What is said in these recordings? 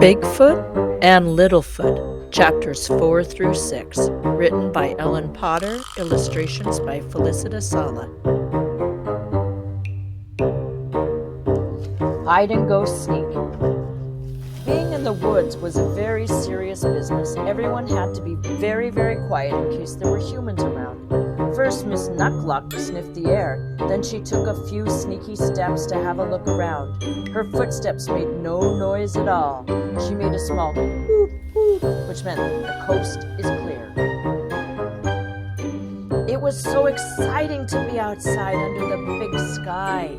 Bigfoot and Littlefoot, chapters 4 through 6, written by Ellen Potter, illustrations by Felicita Sala. Hide and go sneak. Being in the woods was a very serious business. Everyone had to be very, very quiet in case there were humans around. First, Miss Nuckluck sniffed the air. Then she took a few sneaky steps to have a look around. Her footsteps made no noise at all. She made a small whoop whoop, which meant the coast is clear. It was so exciting to be outside under the big sky.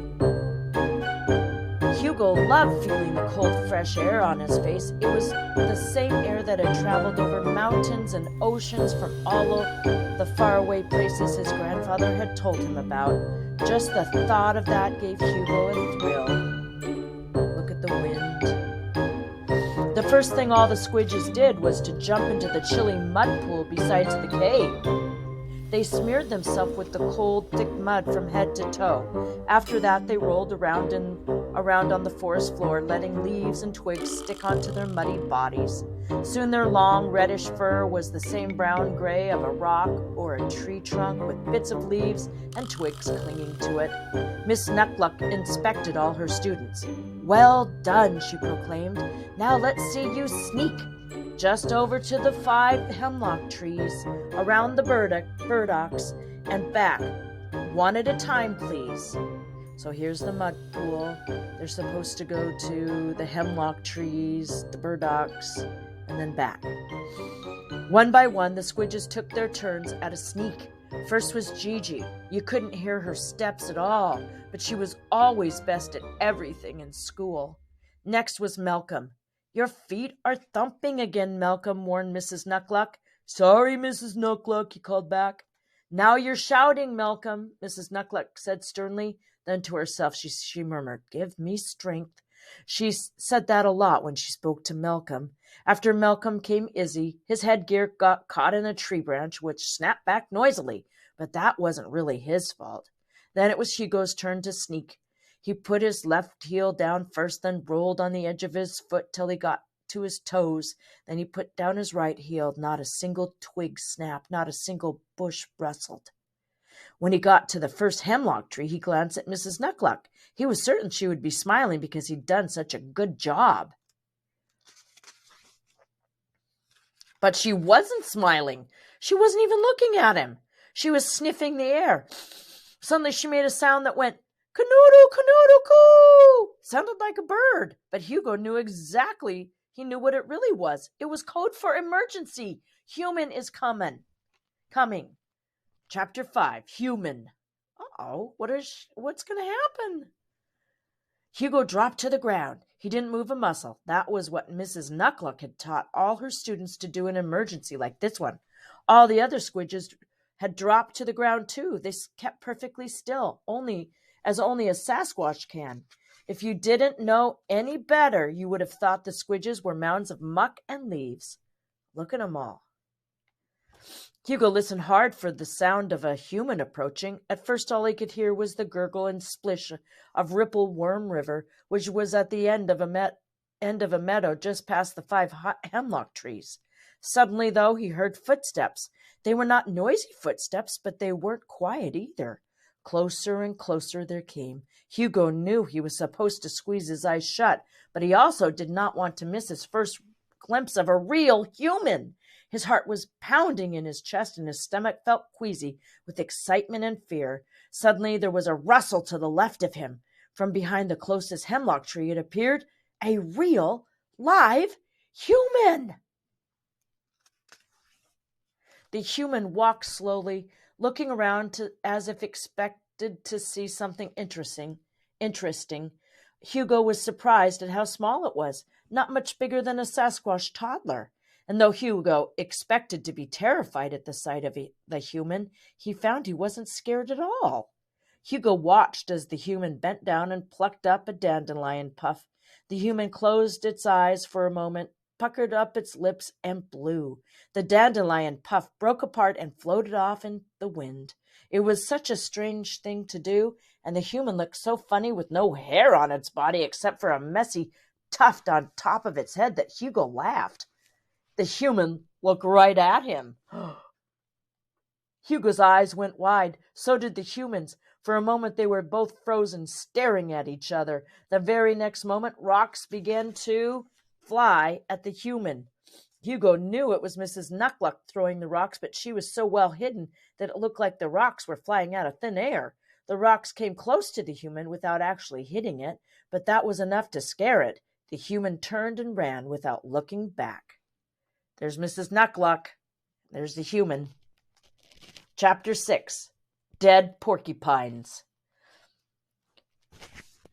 Hugo loved feeling the cold, fresh air on his face. It was the same air that had traveled over mountains and oceans from all of the faraway places his grandfather had told him about. Just the thought of that gave Hugo a thrill. Look at the wind. The first thing all the squidges did was to jump into the chilly mud pool beside the cave. They smeared themselves with the cold, thick mud from head to toe. After that, they rolled around on the forest floor, letting leaves and twigs stick onto their muddy bodies. Soon their long, reddish fur was the same brown-gray of a rock or a tree trunk with bits of leaves and twigs clinging to it. Miss Nuckluck inspected all her students. "Well done," she proclaimed. "Now let's see you sneak. Just over to the 5 hemlock trees, around the burdocks, and back. One at a time, please." So here's the mud pool. They're supposed to go to the hemlock trees, the burdocks, and then back. One by one, the squidges took their turns at a sneak. First was Gigi. You couldn't hear her steps at all, but she was always best at everything in school. Next was Malcolm. "Your feet are thumping again, Malcolm," warned Mrs. Nuckluck. "Sorry, Mrs. Nuckluck," he called back. "Now you're shouting, Malcolm," Mrs. Nuckluck said sternly. Then to herself she murmured, "Give me strength." She said that a lot when she spoke to Malcolm. After Malcolm came Izzy. His headgear got caught in a tree branch, which snapped back noisily, but that wasn't really his fault. Then it was Hugo's turn to sneak. He put his left heel down first, then rolled on the edge of his foot till he got to his toes. Then he put down his right heel. Not a single twig snapped, not a single bush rustled. When he got to the first hemlock tree, he glanced at Mrs. Nuckluck. He was certain she would be smiling because he'd done such a good job. But she wasn't smiling. She wasn't even looking at him. She was sniffing the air. Suddenly she made a sound that went, "Canoodle, canoodle, coo!" Sounded like a bird, but Hugo knew exactly. He knew what it really was. It was code for emergency. Human is coming. Chapter 5, Human. Uh-oh, what's going to happen? Hugo dropped to the ground. He didn't move a muscle. That was what Mrs. Nuckluck had taught all her students to do in an emergency like this one. All the other squidges had dropped to the ground too. They kept perfectly still, only a Sasquatch can. If you didn't know any better, you would have thought the squidges were mounds of muck and leaves. Look at them all. Hugo listened hard for the sound of a human approaching. At first all he could hear was the gurgle and splish of Ripple Worm River, which was at the end of a meadow just past the 5 hemlock trees. Suddenly, though, he heard footsteps. They were not noisy footsteps, but they weren't quiet either. Closer and closer there came. Hugo knew he was supposed to squeeze his eyes shut, but he also did not want to miss his first glimpse of a real human. His heart was pounding in his chest, and his stomach felt queasy with excitement and fear. Suddenly there was a rustle to the left of him. From behind the closest hemlock tree it appeared a real, live human. The human walked slowly, looking around as if expected to see something interesting. Hugo was surprised at how small it was, not much bigger than a Sasquatch toddler. And though Hugo expected to be terrified at the sight of the human, he found he wasn't scared at all. Hugo watched as the human bent down and plucked up a dandelion puff. The human closed its eyes for a moment, puckered up its lips, and blew. The dandelion puff broke apart and floated off in the wind. It was such a strange thing to do, and the human looked so funny with no hair on its body except for a messy tuft on top of its head that Hugo laughed. The human looked right at him. Hugo's eyes went wide. So did the human's. For a moment they were both frozen, staring at each other. The very next moment, rocks began to fly at the human. Hugo knew it was Mrs. Nuckluck throwing the rocks, but she was so well hidden that it looked like the rocks were flying out of thin air. The rocks came close to the human without actually hitting it, but that was enough to scare it. The human turned and ran without looking back. There's Mrs. Nuckluck. There's the human. Chapter 6. Dead Porcupines.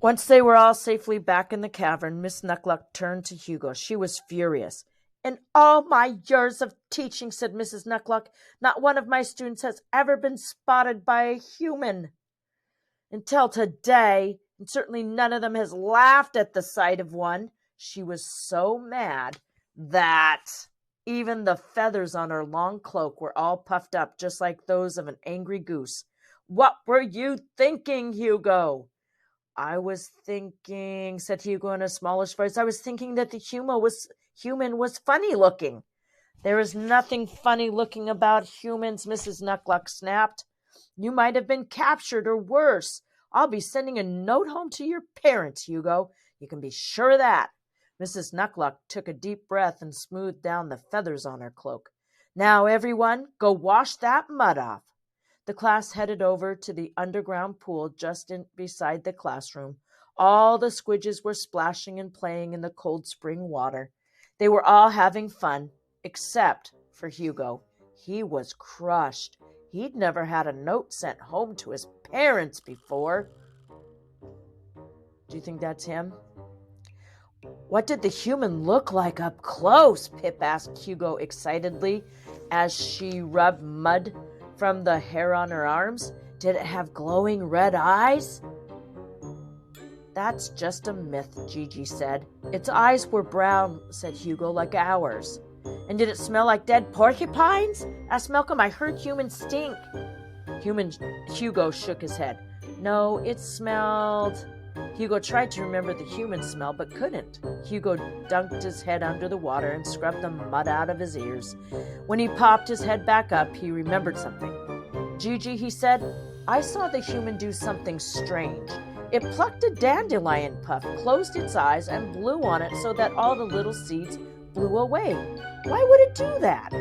Once they were all safely back in the cavern, Miss Nuckluck turned to Hugo. She was furious. "In all my years of teaching," said Mrs. Nuckluck, "not one of my students has ever been spotted by a human. Until today, and certainly none of them has laughed at the sight of one." She was so mad that even the feathers on her long cloak were all puffed up, just like those of an angry goose. "What were you thinking, Hugo?" "I was thinking," said Hugo in a smallish voice, "I was thinking that the human was funny looking." "There is nothing funny looking about humans," Mrs. Nuckluck snapped. "You might have been captured or worse. I'll be sending a note home to your parents, Hugo. You can be sure of that." Mrs. Nuckluck took a deep breath and smoothed down the feathers on her cloak. "Now, everyone, go wash that mud off." The class headed over to the underground pool just beside the classroom. All the squidges were splashing and playing in the cold spring water. They were all having fun, except for Hugo. He was crushed. He'd never had a note sent home to his parents before. Do you think that's him? "What did the human look like up close?" Pip asked Hugo excitedly as she rubbed mud from the hair on her arms. "Did it have glowing red eyes?" "That's just a myth," Gigi said. "Its eyes were brown," said Hugo, "like ours." "And did it smell like dead porcupines?" asked Malcolm. "I heard humans stink." Hugo shook his head. "No, it smelled..." Hugo tried to remember the human smell, but couldn't. Hugo dunked his head under the water and scrubbed the mud out of his ears. When he popped his head back up, he remembered something. "Gigi," he said, "I saw the human do something strange. It plucked a dandelion puff, closed its eyes, and blew on it so that all the little seeds blew away. Why would it do that?"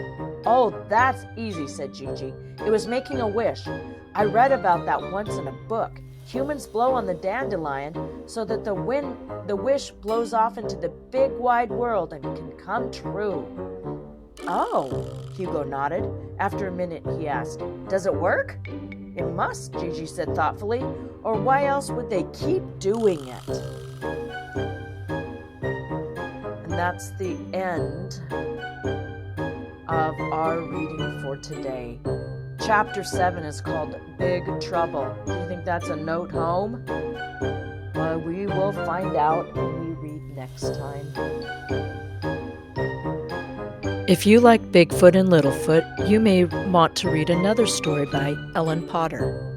"Oh, that's easy," said Gigi. "It was making a wish. I read about that once in a book. Humans blow on the dandelion so that the wish blows off into the big wide world and can come true." "Oh," Hugo nodded. After a minute, he asked, "Does it work?" "It must," Gigi said thoughtfully, "or why else would they keep doing it?" And that's the end of our reading for today. Chapter 7 is called Big Trouble. Do you think that's a note home? Well, we will find out when we read next time. If you like Bigfoot and Littlefoot, you may want to read another story by Ellen Potter.